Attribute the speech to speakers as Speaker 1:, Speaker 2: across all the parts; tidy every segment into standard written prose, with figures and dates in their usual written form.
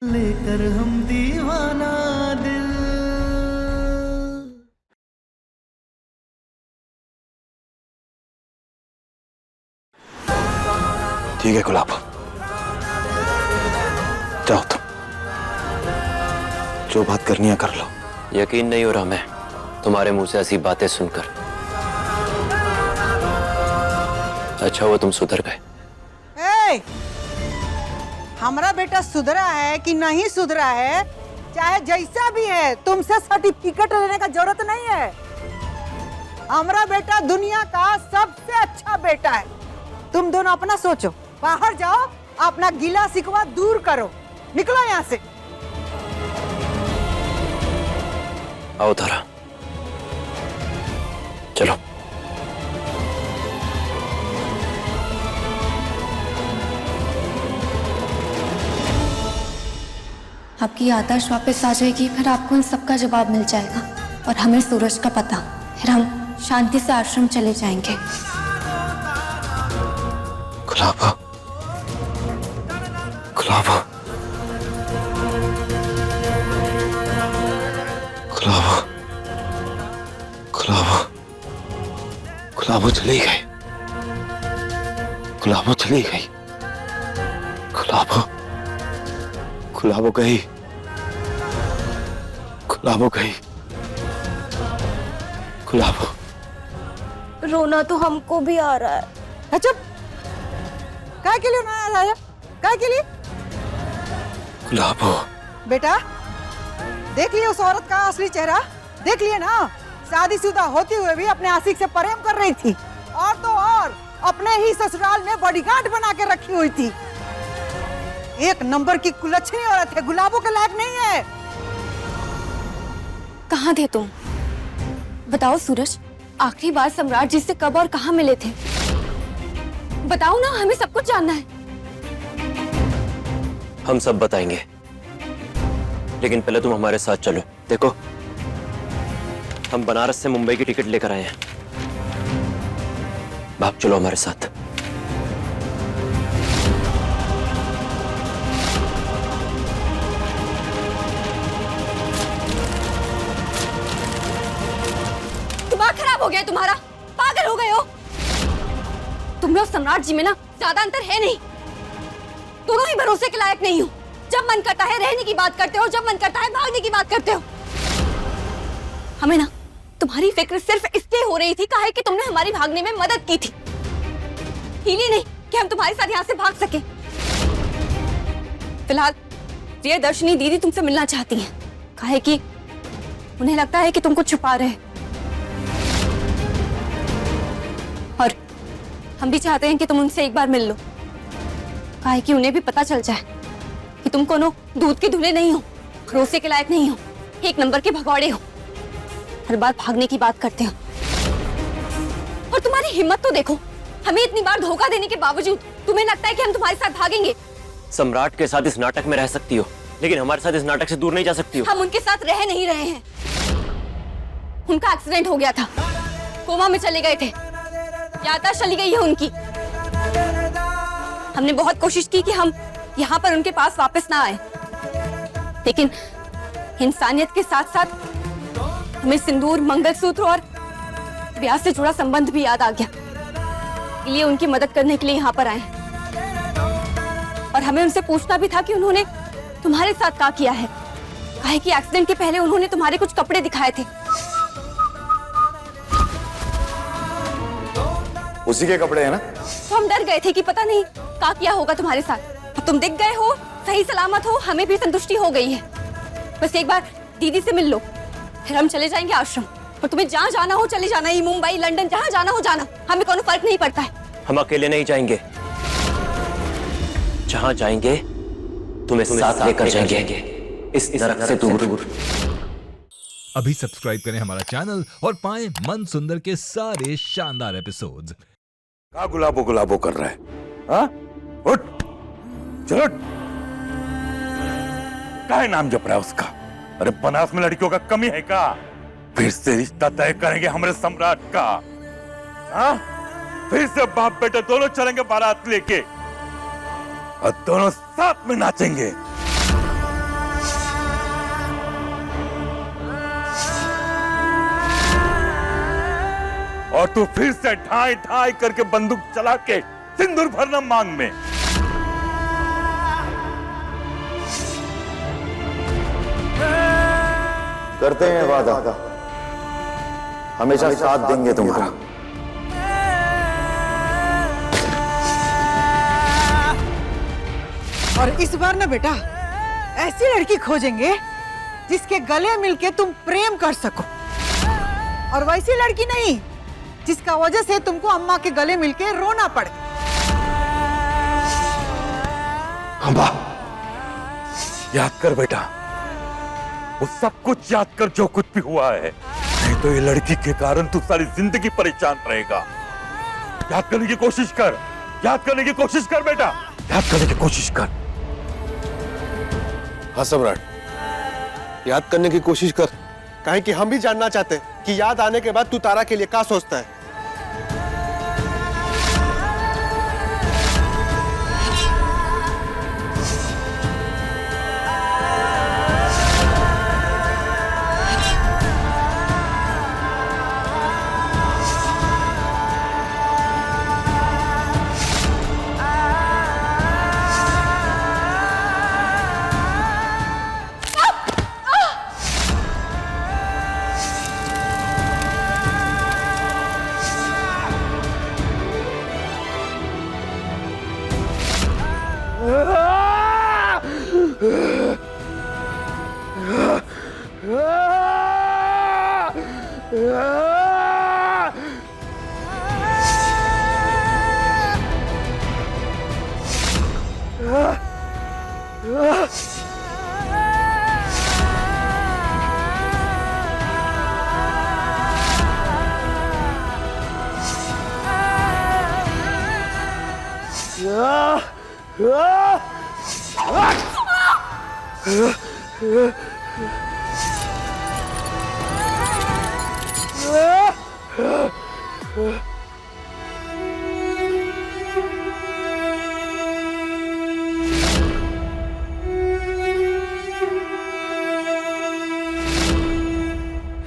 Speaker 1: लेकर हम दीवाना दिल।
Speaker 2: ठीक है गुलाब, जाओ तुम, जो बात करनी है कर लो।
Speaker 3: यकीन नहीं हो रहा मैं तुम्हारे मुंह से ऐसी बातें सुनकर। अच्छा हुआ तुम सुधर गए।
Speaker 4: हमारा बेटा सुधरा है कि नहीं सुधरा है, चाहे जैसा भी है, तुमसे सर्टिफिकेट लेने का जरूरत नहीं है। हमारा बेटा दुनिया का सबसे अच्छा बेटा है। तुम दोनों अपना सोचो, बाहर जाओ, अपना गिला शिकवा दूर करो, निकलो यहाँ से।
Speaker 3: आओ तारा, चलो।
Speaker 5: आपकी आदर्श वापस आ जाएगी, फिर आपको इन सबका जवाब मिल जाएगा और हमें सूरज का पता, फिर हम शांति से आश्रम चले जाएंगे।
Speaker 2: गुलाब, गुलाब, गुलाब, गुलाब, गुलाब चली गई, गुलाब चली गई, गुलाब, गुलाब गई, गुलाब गई, गुलाब।
Speaker 5: रोना तो हमको भी आ रहा है।
Speaker 4: अच्छा, काय के लिए ना आया? काय के लिए?
Speaker 2: गुलाब,
Speaker 4: बेटा, देख लिए उस औरत का असली चेहरा, देख लिए ना। शादीशुदा होते हुए भी अपने आशिक से प्रेम कर रही थी, और तो और अपने ही ससुराल में बॉडीगार्ड बना के रखी हुई थी। एक नंबर की कुलच्छनी औरत है, गुलाबों के लायक नहीं है।
Speaker 5: कहाँ थे तुम? बताओ सूरज, आखिरी बार सम्राट जी से कब और कहाँ मिले थे? बताओ ना, हमें सब कुछ जानना है।
Speaker 3: हम सब बताएंगे, लेकिन पहले तुम हमारे साथ चलो। देखो, हम बनारस से मुंबई की टिकट लेकर आए हैं। भाग चलो हमारे साथ।
Speaker 5: दिमाग खराब हो गया तुम्हारा, पागल हो गए हो। तुम लोग सम्राट जी में ना ज्यादा अंतर है नहीं, दोनों ही भरोसे के लायक नहीं हो। जब मन करता है रहने की बात करते हो, जब मन करता है भागने की बात करते हो। हमें ना तुम्हारी फिक्र सिर्फ इसलिए हो रही थी काहे कि तुमने हमारी भागने में मदद की थी, इसलिए नहीं कि हम तुम्हारे साथ यहाँ से भाग सके। फिलहाल प्रियदर्शनी दीदी तुमसे मिलना चाहती हैं, काहे कि उन्हें लगता है कि तुम कुछ छुपा रहे। और हम भी चाहते हैं कि तुम उनसे एक बार मिल लो, काहे कि उन्हें भी पता चल जाए कि तुम कोनो दूध के धुले नहीं हो, भरोसे के लायक नहीं हो, एक नंबर के भगौड़े हो, हर बार भागने की बात करते हो। और तुम्हारी हिम्मत तो देखो, हमें इतनी बार धोखा देने के बावजूद तुम्हें लगता है कि हम तुम्हारे साथ भागेंगे।
Speaker 3: सम्राट के साथ इस नाटक में रह सकती हो, लेकिन हमारे साथ इस नाटक से दूर नहीं जा सकती हो।
Speaker 5: हम उनके साथ रह नहीं रहे हैं। उनका एक्सीडेंट हो गया था, कोमा में चले गए थे, याददाश्त चली गई है उनकी। हमने बहुत कोशिश की कि हम यहाँ पर उनके पास वापस ना आए, लेकिन इंसानियत के साथ साथ हमें सिंदूर, मंगलसूत्र और ब्याह से जुड़ा संबंध भी याद आ गया, इसलिए उनकी मदद करने के लिए यहाँ पर आए। और हमें उनसे पूछना भी था कि उन्होंने तुम्हारे साथ क्या किया है, काहे कि एक्सीडेंट के पहले उन्होंने तुम्हारे कुछ कपड़े दिखाए थे।
Speaker 2: उसी के कपड़े हैं ना?
Speaker 5: तो हम डर गए थे कि पता नहीं क्या किया होगा तुम्हारे साथ। अब तुम दिख गए हो, सही सलामत हो, हमें भी संतुष्टि हो गई है। बस एक बार दीदी से मिल लो, फिर हम चले जाएंगे आश्रम। और तुम्हें जहाँ जाना हो चले जाना, ही मुंबई, लंदन, जहाँ जाना हो जाना, हमें कोई फर्क नहीं पड़ता है।
Speaker 3: हम अकेले नहीं जाएंगे, जहाँ जाएंगे तुम्हें साथ लेकर जाएंगे, इस नरक से दूर।
Speaker 6: अभी सब्सक्राइब करें हमारा चैनल और पाएं मन सुंदर के सारे शानदार एपिसोड्स।
Speaker 2: क्या गुलाबो गुलाबो कर रहा है? हाँ? उठ, चलो। क्या है नाम जप रहा है उसका? अरे बनारस में लड़कियों का कमी है क्या? फिर से रिश्ता तय करेंगे हमारे सम्राट का। हाँ? फिर से बाप बेटे दोनों चलेंगे बारात लेके और दोनों साथ में नाचेंगे। और तू फिर से ढाई ढाई करके बंदूक चला के सिंदूर भरना मांग में।
Speaker 7: करते हैं वादा, हमेशा साथ देंगे तुम्हारा।
Speaker 4: और इस बार ना बेटा ऐसी लड़की खोजेंगे जिसके गले मिलके तुम प्रेम कर सको, और वैसी लड़की नहीं जिसका वजह से तुमको अम्मा के गले मिलके रोना पड़े।
Speaker 2: अम्मा, याद कर बेटा, वो सब कुछ याद कर जो कुछ भी हुआ है, नहीं तो ये लड़की के कारण तू सारी जिंदगी परेशान रहेगा। याद करने की कोशिश कर, याद करने की कोशिश कर बेटा, याद करने की कोशिश कर।
Speaker 8: हाँ सम्राट, याद करने की कोशिश कर। काहे कि हम भी जानना चाहते हैं कि याद आने के बाद तू तारा के लिए क्या सोचता है।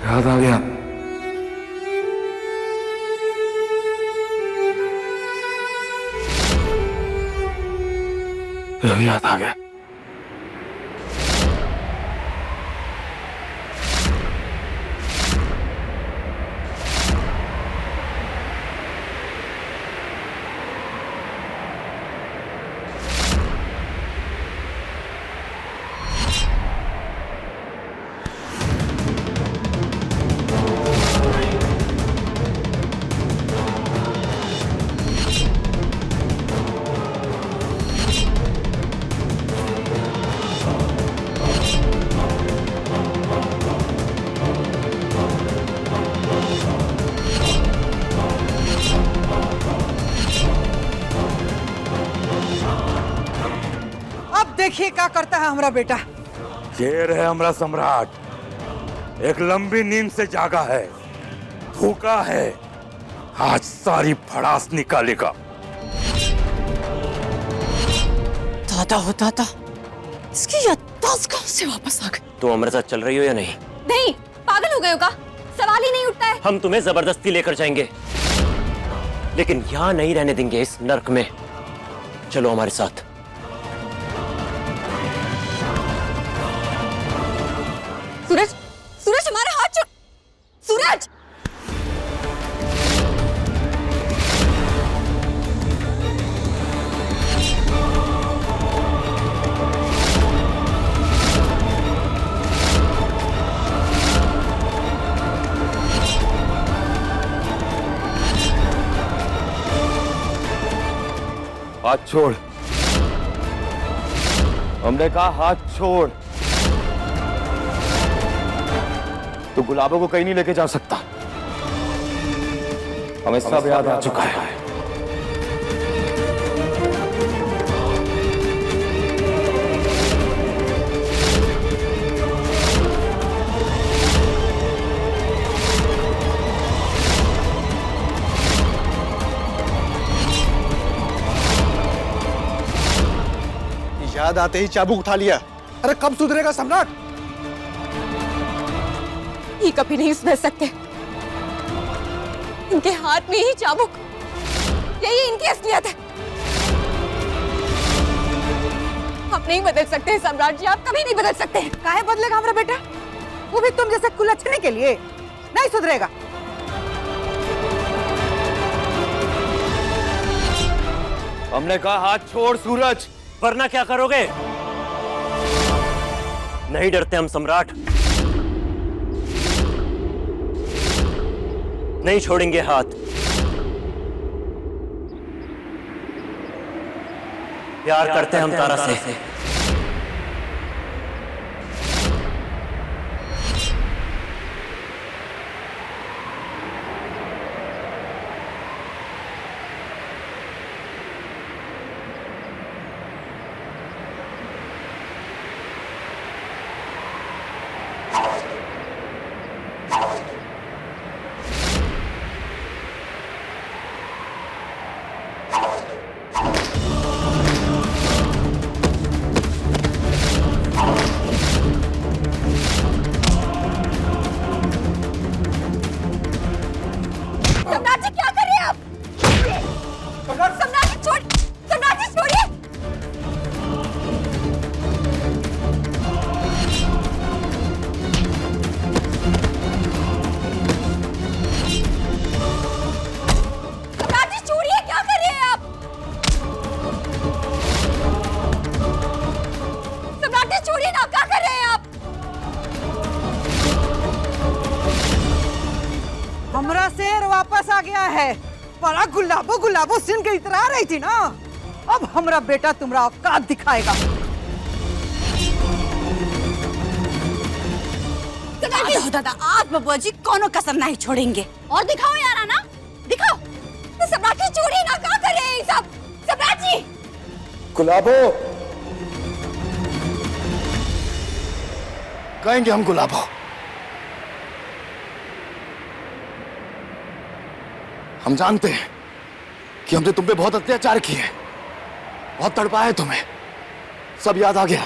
Speaker 2: याद आ गया। याद आ गया।
Speaker 4: देखिए क्या करता है हमारा बेटा।
Speaker 2: शेर है हमारा सम्राट, एक लंबी नींद से जागा है, भूखा है, आज सारी भड़ास निकालेगा।
Speaker 5: दादा हो दादा, इसकी याददाश्त कहाँ से वापस आ गई?
Speaker 3: तुम हमारे साथ चल रही हो या नहीं?
Speaker 5: नहीं, पागल हो गए हो का? सवाल ही नहीं उठता है।
Speaker 3: हम तुम्हें जबरदस्ती लेकर जाएंगे, लेकिन यहाँ नहीं रहने देंगे इस नर्क में। चलो हमारे साथ।
Speaker 5: सूरज, सूरज हमारा हाथ छोड़। सूरज!
Speaker 7: हाथ छोड़, हमने कहा हाथ छोड़। तो गुलाबों को कहीं नहीं लेके जा सकता, हमें सब याद आ चुका है।
Speaker 8: याद आते ही चाबुक उठा लिया। अरे कब सुधरेगा सम्राट?
Speaker 5: ये कभी नहीं सुधर सकते। इनके हाथ में ही चाबुक, यही इनकी असलियत है। आप नहीं बदल सकते सम्राट जी, आप कभी नहीं बदल सकते।
Speaker 4: काहे बदलेगा हमारा बेटा? वो भी तुम जैसे कुलच्छनी के लिए नहीं सुधरेगा।
Speaker 7: हमने कहा हाथ छोड़ सूरज।
Speaker 3: वरना क्या करोगे? नहीं डरते हम सम्राट, नहीं छोड़ेंगे हाथ। प्यार करते हैं हम तारा से।
Speaker 5: सम्राट जी क्या कर रहे हैं आप? सम्राट जी छोड़, सम्राट जी छोड़िए। सम्राट जी छोड़िए, क्या कर रहे हैं आप? सम्राट जी छोड़िए ना, क्या कर रहे हैं आप?
Speaker 4: हमारा शेर वापस आ गया है। बड़ा गुलाबो गुलाबो सिन के इतरा रही थी ना, अब हमारा बेटा तुम्हारा औकात दिखाएगा।
Speaker 5: दादा आज बबुआ जी कोनो कसर नहीं छोड़ेंगे। और दिखाओ यार, आना दिखाओ। सम्राट जी छोड़िए ना, क्या कर रहे हैं ये सब? सम्राट जी
Speaker 7: गुलाबो कहेंगे हम गुलाबो। हम जानते हैं कि हमने तुम पे बहुत अत्याचार किए, बहुत तड़पाया तुम्हें, सब याद आ गया।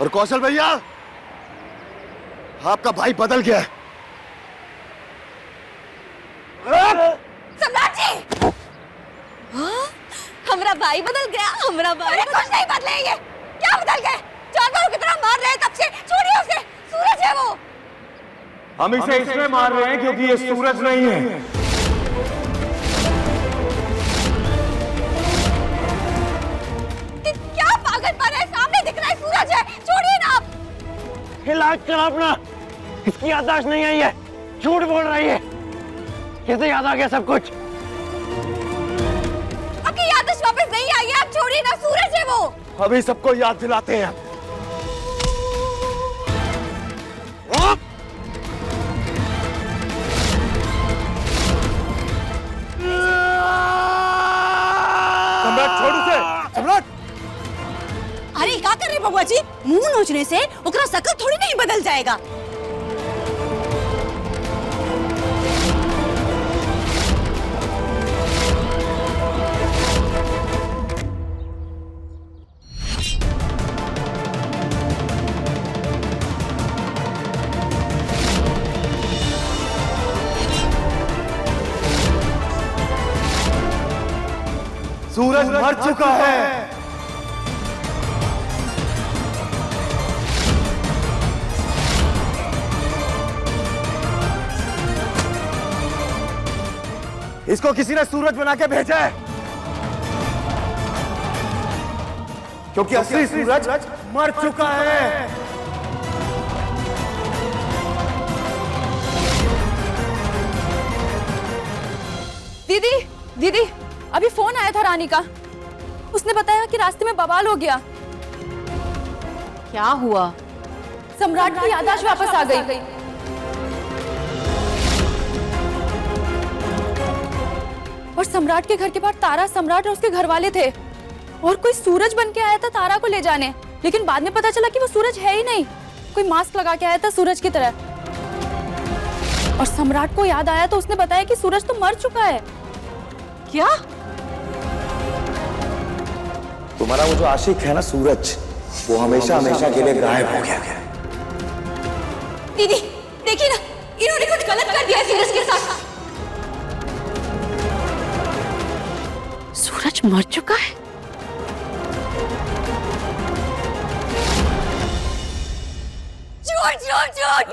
Speaker 7: और कौशल भैया, आपका भाई बदल गया है।
Speaker 5: सम्राट जी, हमारा भाई बदल गया। हमारा भाई कुछ नहीं बदलेंगे। क्या बदल गए? जानवरों की तरह मार रहे हैं तब से। छोड़िए उसे, सूरज है वो।
Speaker 7: हम इसे इसलिए मार रहे हैं क्योंकि ये सूरज नहीं है।
Speaker 5: क्या पागलपन है? सामने दिख रहा है सूरज है। छोड़िए ना आप।
Speaker 3: इलाज करो अपना। इसकी याददाश्त नहीं आई है, झूठ बोल रही है। कैसे याद आ गया सब कुछ?
Speaker 5: आपकी याददाश्त वापस नहीं आई है। आप छोड़िए ना, सूरज है वो।
Speaker 7: अभी सबको याद दिलाते हैं। सम्राट छोड़ उसे। सम्राट
Speaker 5: अरे क्या कर रहे बबुआ जी? मुंह नोचने से ओकरा शकल थोड़ी नहीं बदल जाएगा।
Speaker 7: सूरज मर चुका है। इसको किसी ने सूरज बना के भेजा है, क्योंकि असली सूरज मर चुका है।
Speaker 5: दीदी, दीदी, अभी फोन आया था रानी का। उसने बताया कि रास्ते में बवाल हो गया। क्या हुआ? सम्राट की याददाश्त वापस आ गई। और सम्राट के घर के बाहर तारा, सम्राट और उसके घर वाले थे। और कोई सूरज बन के आया था तारा को ले जाने, लेकिन बाद में पता चला कि वो सूरज है ही नहीं। कोई मास्क लगा के आया था सूरज की तरह। और सम्राट को याद आया तो उसने बताया कि सूरज तो मर चुका है। क्या?
Speaker 7: तुम्हारा वो जो आशिक है ना सूरज, वो हमेशा हमेशा के लिए गायब हो गया।
Speaker 5: दीदी देखिए ना, इन्होंने कुछ गलत कर दिया है सूरज के साथ। सूरज मर चुका है? झूठ झूठ झूठ!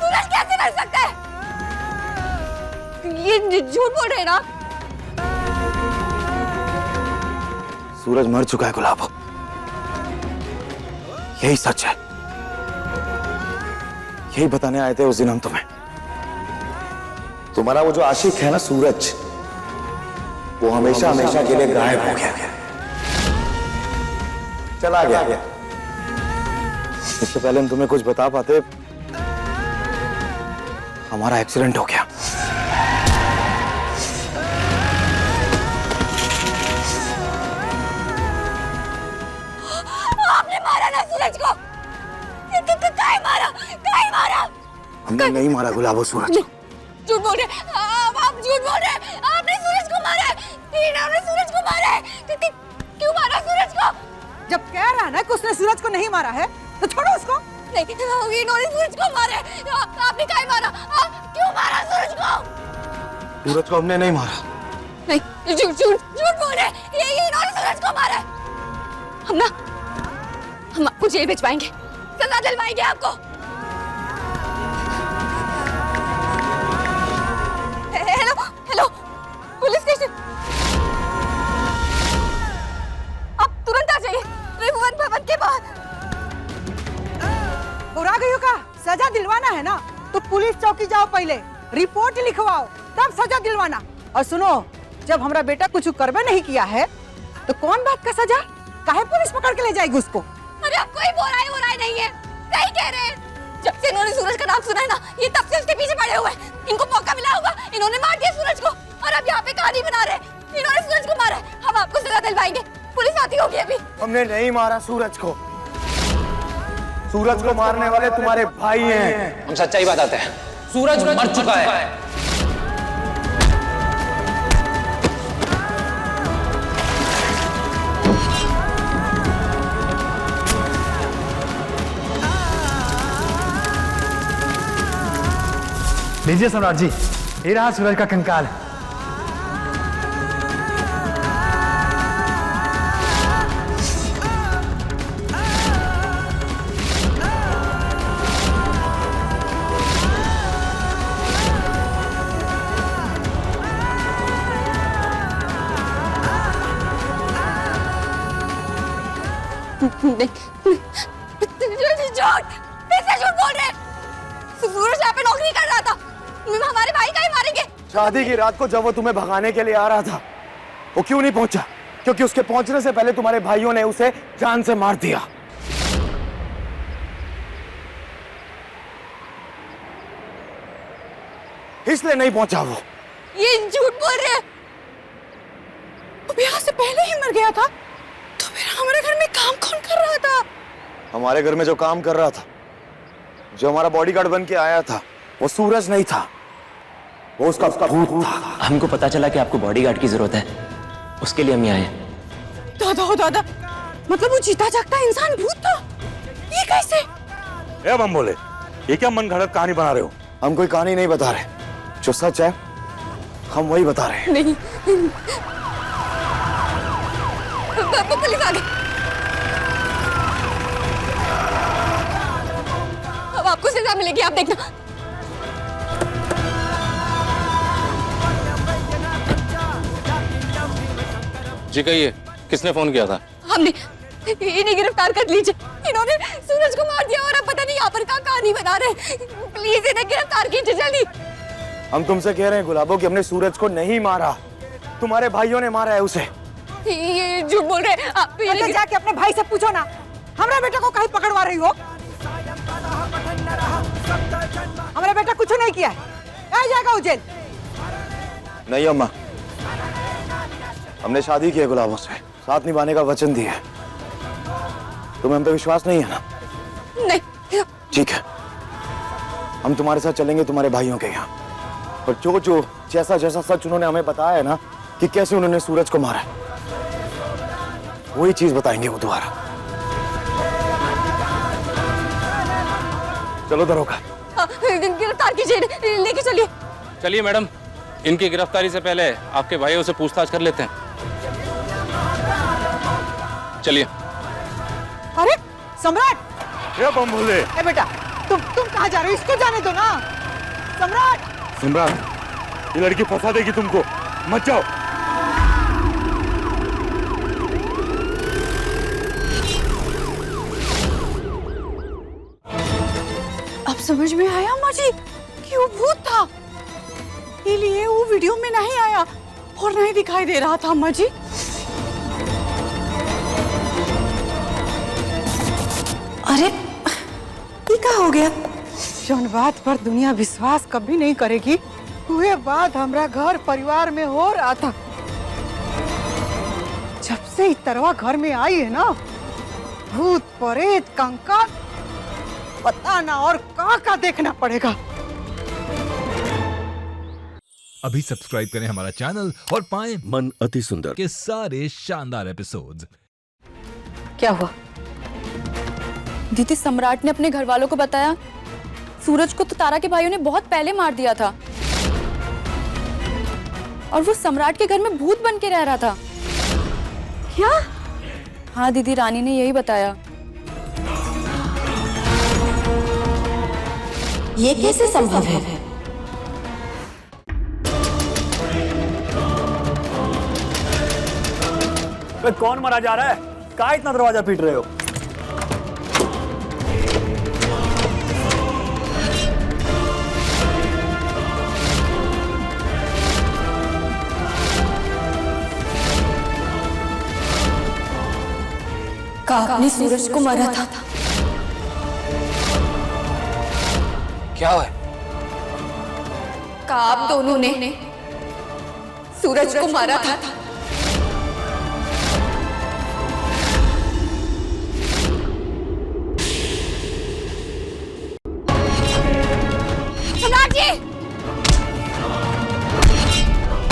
Speaker 5: सूरज कैसे मर सकता है? ये झूठ बोल रहे हैं ना?
Speaker 7: सूरज मर चुका है गुलाबो, यही सच है। यही बताने आए थे उस दिन हम तुम्हें। तुम्हारा वो जो आशिक है ना सूरज, वो हमेशा हमेशा के लिए गायब हो गया, चला गया। इससे पहले हम तुम्हें कुछ बता पाते, हमारा एक्सीडेंट हो गया।
Speaker 5: आपने मारा ना सूरज को? काहे मारा? काहे मारा?
Speaker 7: हमने नहीं मारा गुलाबो सूरज को।
Speaker 5: झूठ बोल रहे आप झूठ बोल रहे हैं। आपने सूरज को मारा है। आपने सूरज को मारा है। क्यों मारा सूरज को?
Speaker 4: जब कह रहा है ना कि उसने सूरज को नहीं मारा है तो छोड़ो उसको।
Speaker 5: नहीं, इन्होंने सूरज को मारा है। आपने काहे मारा? क्यों मारा सूरज को?
Speaker 7: सूरज को हमने नहीं मारा।
Speaker 5: नहीं, झूठ झूठ झूठ बोल रहे हैं। ये इन्होंने सूरज को मारा है। हम आपको जेल भिजवाएंगे, सजा दिलवाएंगे आपको। हेलो हेलो पुलिस स्टेशन, आप तुरंत आ जाइए त्रिभुवन भवन के बाहर।
Speaker 4: बुरा गई का सजा दिलवाना है ना तो पुलिस चौकी जाओ, पहले रिपोर्ट लिखवाओ, तब सजा दिलवाना। और सुनो, जब हमारा बेटा कुछ करबे नहीं किया है तो कौन बात का सजा? काहे पुलिस पकड़ के ले जाएगी उसको?
Speaker 5: अरे अब कोई बुराई नहीं है, सही कह रहे हैं। जब से इन्होंने सूरज का नाम सुना है ना, ये तब से उसके पीछे पड़े हुए हैं। इनको मौका मिला होगा, इन्होंने मार दिया सूरज को और अब यहाँ पे कहानी बना रहे हैं। इन्होंने सूरज को मारा है, हम आपको सजा दिलवाएंगे। पुलिस आती होगी अभी।
Speaker 7: हमने नहीं मारा सूरज को। सूरज को मारने वाले तुम्हारे भाई हैं।
Speaker 3: हम सच्चाई बताते हैं, सूरज मर चुका है।
Speaker 1: लीजिए सम्राट जी, ये रहा सूरज का कंकाल।
Speaker 5: झूठ बोल रहे हैं। सूरज यहाँ पे नौकरी कर रहा था। हमारे भाई का ही मारेंगे।
Speaker 7: शादी की रात को जब वो तुम्हें भगाने के लिए आ रहा था, वो क्यों नहीं पहुंचा? क्योंकि उसके पहुंचने से पहले तुम्हारे भाइयों ने उसे जान से मार दिया। इसलिए नहीं पहुंचा वो।
Speaker 5: ये झूठ बोल रहे हैं।
Speaker 4: अब यहाँ से पहले ही मर गया था तो फिर हमारे घर में काम कौन कर रहा था?
Speaker 7: हमारे घर में जो काम कर रहा था, जो हमारा बॉडीगार्ड बन के आया था, वो सूरज नहीं था, वो उसका भूत था।
Speaker 3: हमको पता चला कि आपको बॉडीगार्ड की जरूरत है, उसके लिए हम यहाँ आए।
Speaker 4: दादा हो दादा, मतलब वो जीता जागता इंसान भूत था? ये कैसे?
Speaker 2: ए बम बोले, ये क्या मन घड़त कहानी बना रहे हो?
Speaker 7: हम कोई कहानी नहीं बता रहे, जो सच है हम वही बता रहे हैं।
Speaker 5: नहीं, पुलिस आ गई। अब आपको सजा मिलेगी, आप देखना।
Speaker 9: जी कहिए, किसने फोन किया था?
Speaker 5: हमने। इन्हें गिरफ्तार कर लीजिए। इन्होंने सूरज को मार दिया और अब पता नहीं यहाँ पर क्या कहानी बना रहे। प्लीज इन्हें गिरफ्तार कीजिए जल्दी।
Speaker 7: हम तुमसे कह रहे हैं गुलाबो कि हमने सूरज को नहीं मारा, तुम्हारे भाइयों ने मारा है उसे।
Speaker 5: ये झूठ बोल रहे हैं आप।
Speaker 4: तो जाके अपने भाई से पूछो ना, हमारा बेटा को कहीं पकड़वा रही हो? हमारा बेटा कुछ नहीं किया है, आ जाएगा वो जेल।
Speaker 7: नहीं अम्मा, हमने शादी की है गुलाबों से, साथ निभाने का वचन दिया है। तुम्हें हम पे विश्वास नहीं है ना?
Speaker 5: नहीं।
Speaker 7: ठीक है, हम तुम्हारे साथ चलेंगे तुम्हारे भाइयों के यहाँ, और जो जैसा जैसा सच उन्होंने हमें बताया है ना कि कैसे उन्होंने सूरज को मारा, वही चीज बताएंगे वो दोबारा। चलो दरोगा।
Speaker 5: गिरफ्तार कीजिए, लेके चलिए।
Speaker 9: चलिए मैडम, इनकी गिरफ्तारी से पहले आपके भाइयों से पूछताछ कर लेते हैं। चलिए।
Speaker 4: अरे सम्राट,
Speaker 2: ये बम भोले।
Speaker 4: ए बेटा, तुम कहाँ जा रहे हो? इसको जाने दो ना। सम्राट,
Speaker 2: सम्राट, ये लड़की फंसा देगी तुमको, मत जाओ।
Speaker 4: अब समझ में आया अम्मा जी कि वो भूत था, इसलिए वो वीडियो में नहीं आया और नहीं दिखाई दे रहा था अम्मा जी। अरे ये क्या हो गया? जौन बात पर दुनिया विश्वास कभी नहीं करेगी, हुए बात हमरा घर परिवार में हो रहा था। जब से इतरवा घर में आई है ना, भूत प्रेत कंकाल पता ना और का देखना पड़ेगा।
Speaker 6: अभी सब्सक्राइब करें हमारा चैनल और पाएं
Speaker 10: मन अति सुंदर
Speaker 6: के सारे शानदार एपिसोड्स।
Speaker 4: क्या हुआ?
Speaker 5: दीदी, सम्राट ने अपने घर वालों को बताया सूरज को तो तारा के भाइयों ने बहुत पहले मार दिया था और वो सम्राट के घर में भूत बन के रह रहा था।
Speaker 4: क्या?
Speaker 5: हाँ दीदी, रानी ने यही बताया।
Speaker 11: ये कैसे संभव है?
Speaker 1: कौन मारा जा रहा है? क्या इतना दरवाजा पीट रहे हो?
Speaker 5: आपने सूरज को मारा था।
Speaker 9: क्या है?
Speaker 5: आप दोनों ने सूरज को मारा था। सम्राट जी,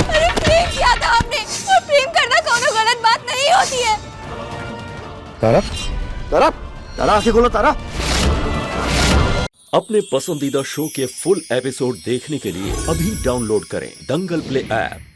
Speaker 5: अरे प्रेम किया था आपने, और प्रेम करना कोनो गलत बात नहीं होती है।
Speaker 7: तारा, तारा, तारा आंखें खोलो तारा।
Speaker 10: अपने पसंदीदा शो के फुल एपिसोड देखने के लिए अभी डाउनलोड करें दंगल प्ले ऐप।